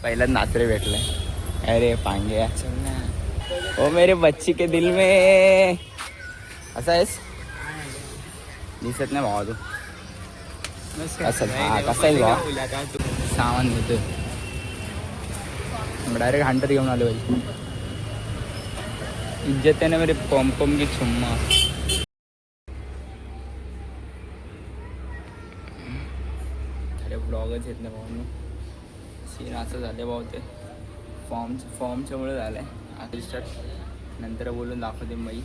पहिला नाचरे भेटले. अरे पांगे ओ मेरे बच्ची के दिल में असा आहेस दिसत नाही भावा तू. असं हा कसा आहे भावा. सामान घेतो डायरेक्ट हंटर घेऊन आलो भाई. इज्जत आहे ना मेरे पम की छुम्मा. अरे ब्लॉगच येत नाही भाऊ. सीन असं झाले भाऊ ते फॉर्मच्यामुळे झालं आहे. आता स्टार्ट नंतर बोलून दाखवते माई.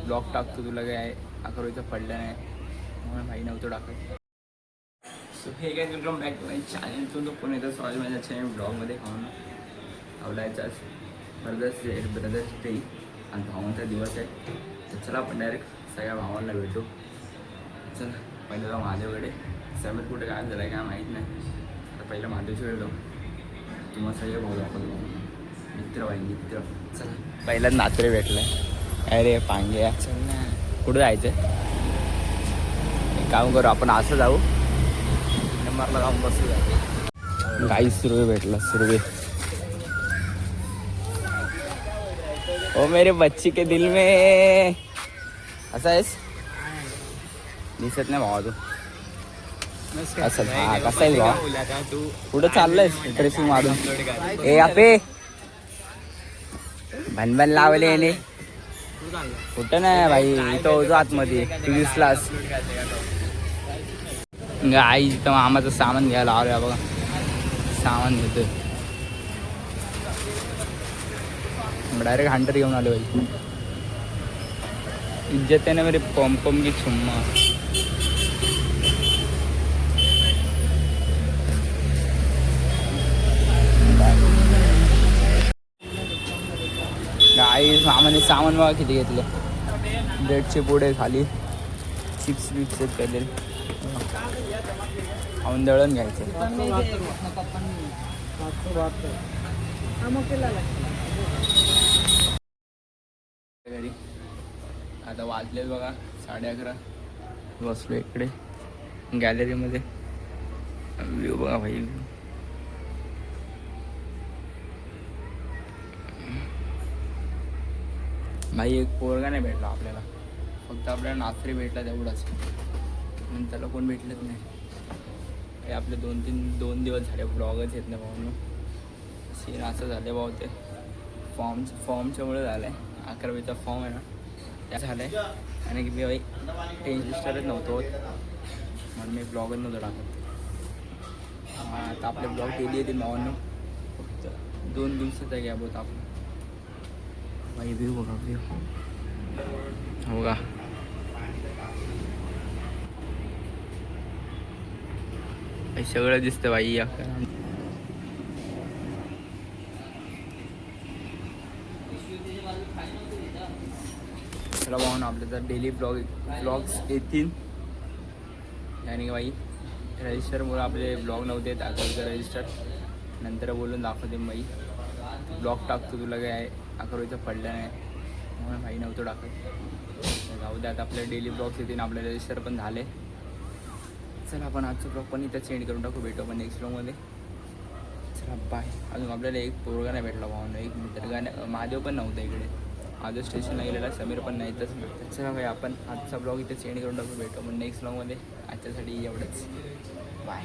ब्लॉग टाकतो तुला काय 11वीचं पडलं नाही म्हणून भाई नव्हतं टाकत. सो हे काय welcome back to my channel. तो पण येतं सॉरी माझ्या चॅनल ब्लॉगमध्ये खाऊन आवडायचाच ब्रदर्स डे आणि भावांचा दिवस आहे. तर चला आपण डायरेक्ट सगळ्या भावांना भेटू. चला पहिलं जाऊ महादेवकडे. समीर कुठे काय झालं आहे काय माहीत नाही. तर पहिलं महादेवकडे जाऊ. तुम्हाला सगळे भाऊ दाखवतो मित्र भाई मित्र. चला पहिलाच नाचरे भेटलं. अरे पांगे चल ना. कुठं जायचं एक काम करू आपण असं जाऊ. नंबरला जाऊन बसू. काही सुरवे भेटला सुरवे. ओ मेरे बच्ची के दिल में असा आहेस दिसत नाही भावा तू. असं हा कसा आहे भावा. कुठं चाललंयस ड्रेसिंग मारून. ए आपे भनभन लावले ने कुठं नाही भाई. इथं होतो आतमध्ये तू दिसलास. आई इथं मामाचं सामान घ्यायला आलो बघा. सामान घेतोय डायरेक्ट हंटर घेऊन आलो भाई. इज्जत आहे ना मेरे पम की छुम्मा. आई सामान बघा किती घेतले. ब्रेडचे पुढे खाली चिप्स बिप्स केले. खाऊन दळण घ्यायचं. घरी आता वाजले बघा 11:30. बसलो इकडे गॅलरीमध्ये. व्ह्यू बघा भाई. भाई एक पोरगा नाही भेटला आपल्याला. फक्त आपल्याला नाचरी भेटला तेवढाच. त्याला कोण भेटलंच नाही. हे आपले 2 दिवस झाले ब्लॉगच येत नाही भाऊ. सीन असं झाले भाऊ ते फॉर्मच्यामुळे झालं आहे. 11वीचा फॉर्म आहे ना त्या झालं आहे. आणि की मी भाई रजिस्टरच नव्हतो होत म्हणून मी ब्लॉगच नव्हतं टाकत. आता आपले ब्लॉग डेली येतील भावांनो. फक्त 2 दिवसाचा गॅप होता आपला. भाई व्ह्यू बघा व्ह्यू हो का. सगळं दिसतं बाई. चला भाऊ आपले तर डेली ब्लॉग्स येतील. आणि बाई रजिस्टरमुळे आपले ब्लॉग नव्हते. आता रजिस्टर नंतर बोलून दाखवते बाई. ब्लॉग टाकतो तुला काय 11वीचं पडलं नाही म्हणून भाई नव्हतं टाकत. जाऊ द्या आता आपले डेली ब्लॉग्स येतील. आपले रजिस्टर पण झाले. चला आपण आजचं ब्लॉग पण इथं सेंड करून टाकू. भेटू आपण नेक्स्ट ब्लॉगमध्ये. चला बाय. अजून आपल्याला एक पोरगा नाही भेटला भावांना. एक मित्र महादेव पण नव्हता इकडे. महादेव स्टेशनला गेलेला. समीर पण नाही. तर चला भाई आपण आजचा ब्लॉग इथे सेंड करून टाकू. भेटू आपण नेक्स्ट ब्लॉगमध्ये. आजच्यासाठी एवढंच. बाय.